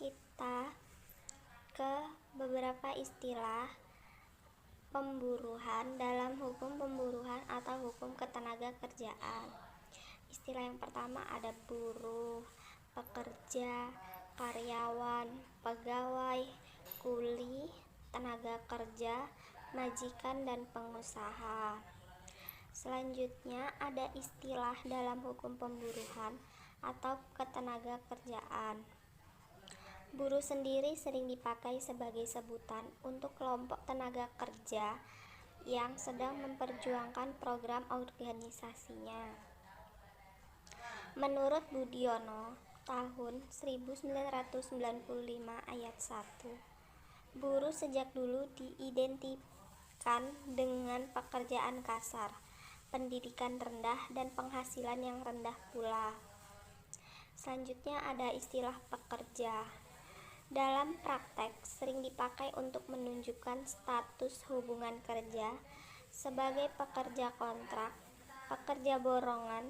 kita ke beberapa istilah pemburuhan dalam hukum pemburuhan atau hukum ketenagakerjaan. Istilah yang pertama ada buruh, pekerja, karyawan, pegawai, kuli, tenaga kerja, majikan, dan pengusaha. Selanjutnya ada istilah dalam hukum pemburuhan atau ketenagakerjaan. Buruh sendiri sering dipakai sebagai sebutan untuk kelompok tenaga kerja yang sedang memperjuangkan program organisasinya. Menurut Budiono tahun 1995 ayat 1, buruh sejak dulu diidentikan dengan pekerjaan kasar, pendidikan rendah, dan penghasilan yang rendah pula. Selanjutnya ada istilah pekerja. Dalam praktek sering dipakai untuk menunjukkan status hubungan kerja sebagai pekerja kontrak, pekerja borongan,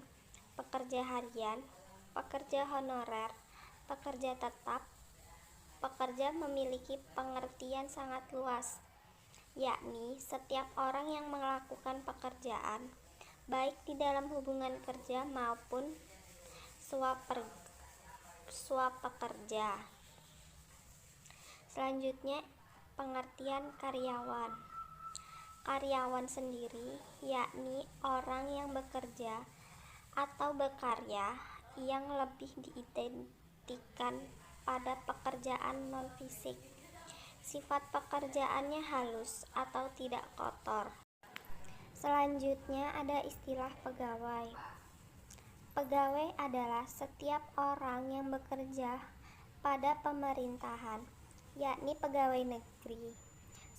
pekerja harian, pekerja honorer, pekerja tetap. Pekerja memiliki pengertian sangat luas, yakni setiap orang yang melakukan pekerjaan, baik di dalam hubungan kerja maupun swapekerja. Selanjutnya, pengertian karyawan. Karyawan sendiri yakni orang yang bekerja atau berkarya yang lebih diidentikan pada pekerjaan non-fisik. Sifat pekerjaannya halus atau tidak kotor. Selanjutnya ada istilah pegawai. Pegawai adalah setiap orang yang bekerja pada pemerintahan, yakni pegawai negeri,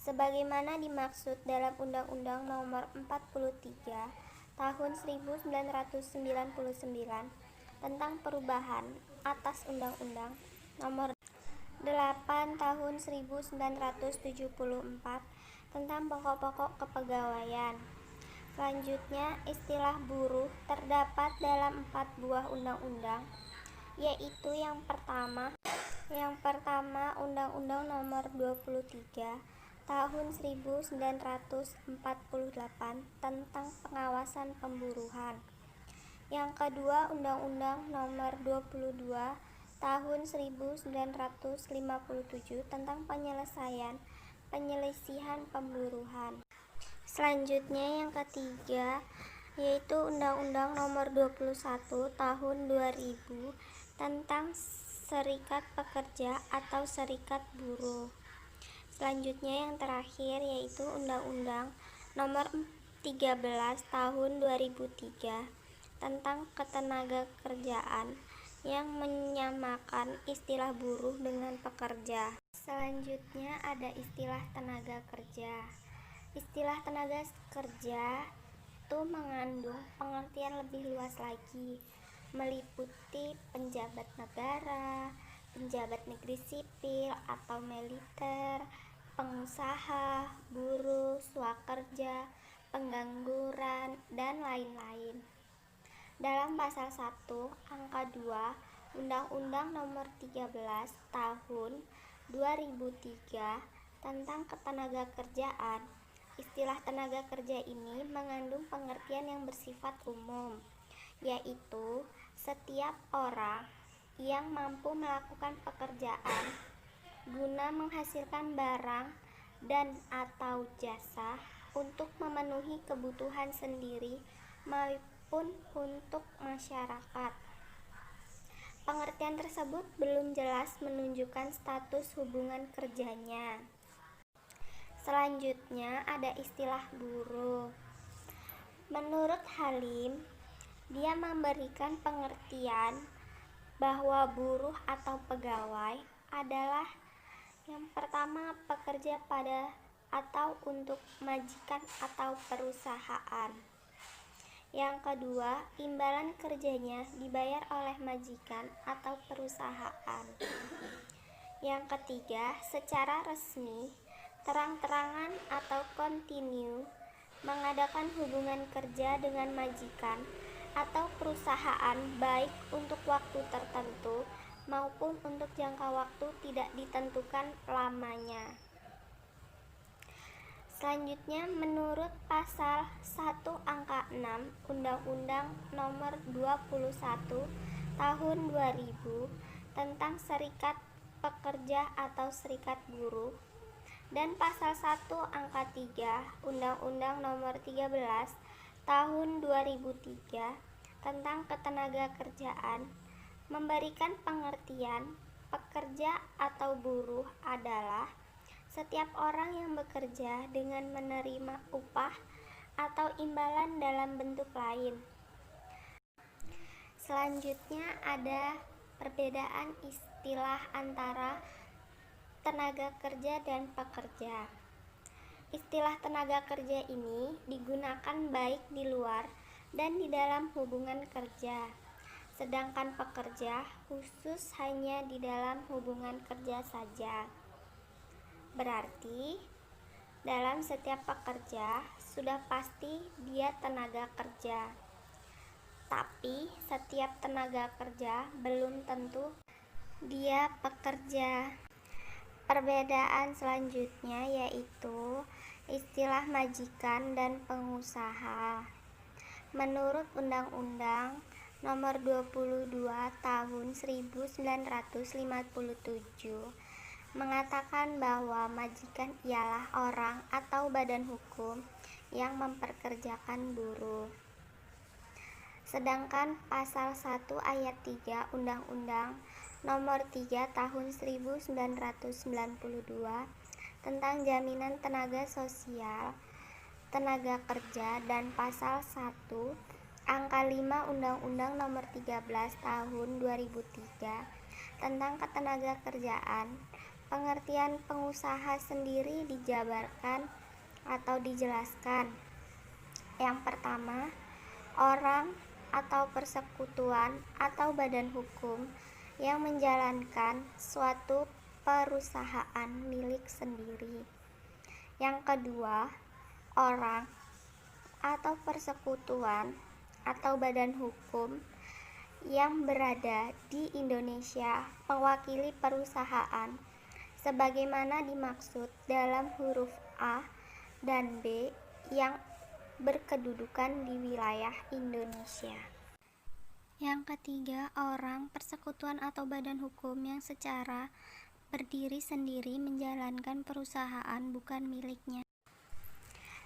sebagaimana dimaksud dalam Undang-Undang Nomor 43 Tahun 1999 tentang perubahan atas Undang-Undang Nomor 8 Tahun 1974 tentang pokok-pokok kepegawaian. Selanjutnya, istilah buruh terdapat dalam 4 buah undang-undang, yaitu yang pertama Undang-Undang Nomor 23 Tahun 1948 tentang pengawasan pemburuhan. Yang kedua, Undang-Undang Nomor 22 Tahun 1957 tentang penyelisihan pemburuhan. Selanjutnya yang ketiga yaitu Undang-Undang Nomor 21 Tahun 2000 tentang serikat pekerja atau serikat buruh. Selanjutnya yang terakhir yaitu Undang-Undang Nomor 13 Tahun 2003 tentang ketenagakerjaan yang menyamakan istilah buruh dengan pekerja. Selanjutnya ada istilah tenaga kerja. Istilah tenaga kerja itu mengandung pengertian lebih luas lagi, meliputi penjabat negara, penjabat negeri sipil atau militer, pengusaha, buruh, swakerja, pengangguran, dan lain-lain. Dalam pasal 1 angka 2 Undang-Undang Nomor 13 Tahun 2003 tentang ketenagakerjaan, istilah tenaga kerja ini mengandung pengertian yang bersifat umum, yaitu setiap orang yang mampu melakukan pekerjaan guna menghasilkan barang dan atau jasa untuk memenuhi kebutuhan sendiri maupun untuk masyarakat. Pengertian tersebut belum jelas menunjukkan status hubungan kerjanya. Selanjutnya ada istilah buruh. Menurut Halim, dia memberikan pengertian bahwa buruh atau pegawai adalah yang pertama pekerja pada atau untuk majikan atau perusahaan. Yang kedua, imbalan kerjanya dibayar oleh majikan atau perusahaan. Yang ketiga, secara resmi, terang-terangan atau kontinu mengadakan hubungan kerja dengan majikan atau perusahaan baik untuk waktu tertentu maupun untuk jangka waktu tidak ditentukan lamanya. Selanjutnya, menurut pasal 1 angka 6 Undang-Undang Nomor 21 Tahun 2000 tentang Serikat Pekerja atau Serikat Buruh dan pasal 1 angka 3 Undang-Undang Nomor 13 Tahun 2003 tentang Ketenagakerjaan memberikan pengertian pekerja atau buruh adalah setiap orang yang bekerja dengan menerima upah atau imbalan dalam bentuk lain. Selanjutnya ada perbedaan istilah antara tenaga kerja dan pekerja. Istilah tenaga kerja ini digunakan baik di luar dan di dalam hubungan kerja, sedangkan pekerja khusus hanya di dalam hubungan kerja saja. Berarti, dalam setiap pekerja sudah pasti dia tenaga kerja. Tapi, setiap tenaga kerja belum tentu dia pekerja. Perbedaan selanjutnya yaitu istilah majikan dan pengusaha. Menurut Undang-Undang Nomor 22 Tahun 1957 mengatakan bahwa majikan ialah orang atau badan hukum yang memperkerjakan buruh. Sedangkan pasal 1 ayat 3 Undang-Undang Nomor 3 Tahun 1992 tentang Jaminan Tenaga Sosial Tenaga Kerja dan pasal 1 angka 5 Undang-Undang Nomor 13 Tahun 2003 tentang Ketenagakerjaan, pengertian pengusaha sendiri dijabarkan atau dijelaskan. Yang pertama, orang atau persekutuan atau badan hukum yang menjalankan suatu perusahaan milik sendiri. Yang kedua, orang atau persekutuan atau badan hukum yang berada di Indonesia mewakili perusahaan sebagaimana dimaksud dalam huruf A dan B yang berkedudukan di wilayah Indonesia. Yang ketiga, orang, persekutuan atau badan hukum yang secara berdiri sendiri menjalankan perusahaan bukan miliknya.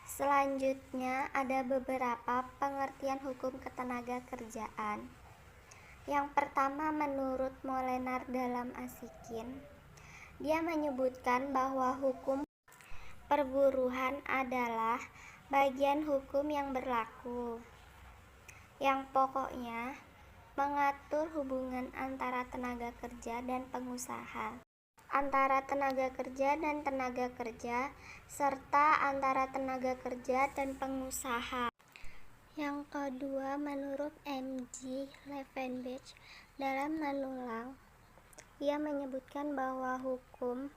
Selanjutnya ada beberapa pengertian hukum ketenagakerjaan. Yang pertama, menurut Molenar dalam Asikin, dia menyebutkan bahwa hukum perburuhan adalah bagian hukum yang berlaku, yang pokoknya mengatur hubungan antara tenaga kerja dan pengusaha, antara tenaga kerja dan tenaga kerja, serta antara tenaga kerja dan pengusaha. Yang kedua, menurut M.G. Levenbach dalam Manulang, ia menyebutkan bahwa hukum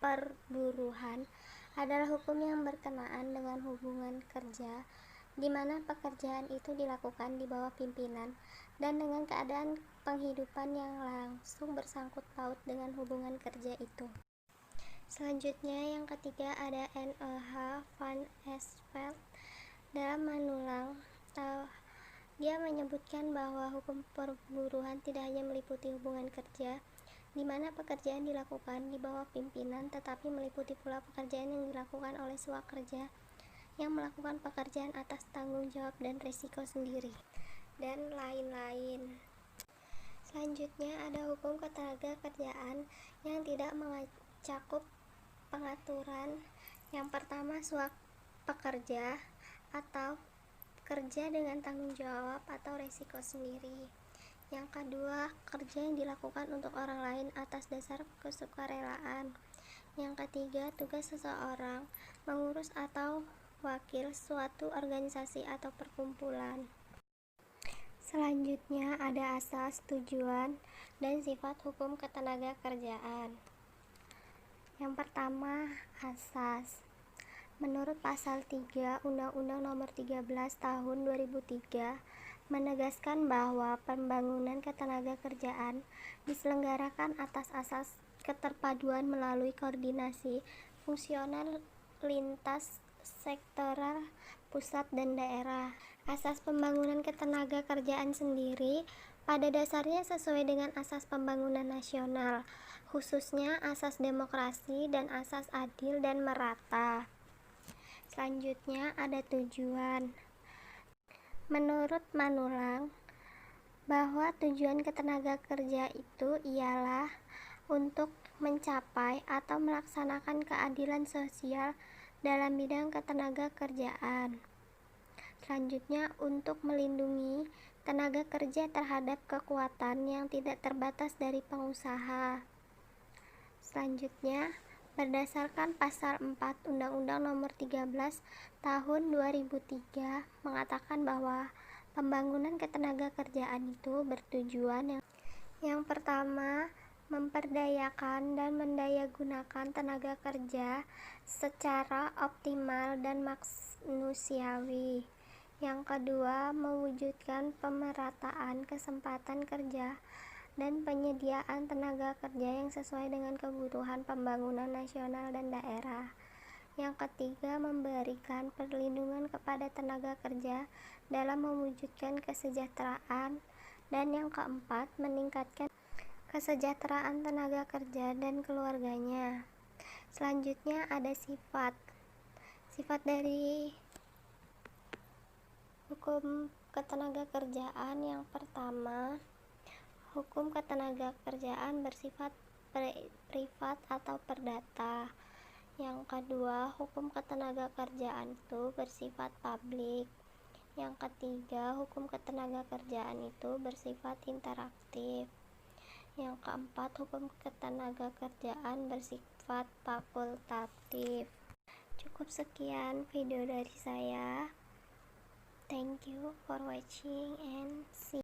perburuhan adalah hukum yang berkenaan dengan hubungan kerja, di mana pekerjaan itu dilakukan di bawah pimpinan dan dengan keadaan penghidupan yang langsung bersangkut paut dengan hubungan kerja itu. Selanjutnya, yang ketiga ada N.E.H. van Esveld dalam Manulang. Dia menyebutkan bahwa hukum perburuhan tidak hanya meliputi hubungan kerja, di mana pekerjaan dilakukan di bawah pimpinan, tetapi meliputi pula pekerjaan yang dilakukan oleh swakerja yang melakukan pekerjaan atas tanggung jawab dan risiko sendiri, dan lain-lain. Selanjutnya ada hukum ketenagakerjaan yang tidak mencakup pengaturan. Yang pertama, swapekerja atau kerja dengan tanggung jawab atau risiko sendiri. Yang kedua, kerja yang dilakukan untuk orang lain atas dasar kesukarelaan. Yang ketiga, tugas seseorang mengurus atau wakil suatu organisasi atau perkumpulan. Selanjutnya ada asas, tujuan, dan sifat hukum ketenagakerjaan. Yang pertama, asas. Menurut pasal 3 Undang-Undang Nomor 13 Tahun 2003 menegaskan bahwa pembangunan ketenagakerjaan diselenggarakan atas asas keterpaduan melalui koordinasi fungsional lintas sektoral pusat dan daerah. Asas pembangunan ketenagakerjaan sendiri pada dasarnya sesuai dengan asas pembangunan nasional, khususnya asas demokrasi dan asas adil dan merata. Selanjutnya ada tujuan. Menurut Manulang, bahwa tujuan ketenagakerja itu ialah untuk mencapai atau melaksanakan keadilan sosial dalam bidang ketenagakerjaan. Selanjutnya, untuk melindungi tenaga kerja terhadap kekuatan yang tidak terbatas dari pengusaha. Selanjutnya, berdasarkan pasal 4 Undang-Undang Nomor 13 Tahun 2003 mengatakan bahwa pembangunan ketenagakerjaan itu bertujuan yang pertama, memperdayakan dan mendayagunakan tenaga kerja secara optimal dan manusiawi. Yang kedua, mewujudkan pemerataan kesempatan kerja dan penyediaan tenaga kerja yang sesuai dengan kebutuhan pembangunan nasional dan daerah. Yang ketiga, memberikan perlindungan kepada tenaga kerja dalam mewujudkan kesejahteraan. Dan yang keempat, meningkatkan kesejahteraan tenaga kerja dan keluarganya. Selanjutnya ada sifat dari hukum ketenagakerjaan. Yang pertama, hukum ketenagakerjaan bersifat privat atau perdata. Yang kedua, hukum ketenagakerjaan itu bersifat publik. Yang ketiga, hukum ketenagakerjaan itu bersifat interaktif. Yang keempat, hukum ketenagakerjaan bersifat fakultatif. Cukup sekian video dari saya. Thank you for watching and see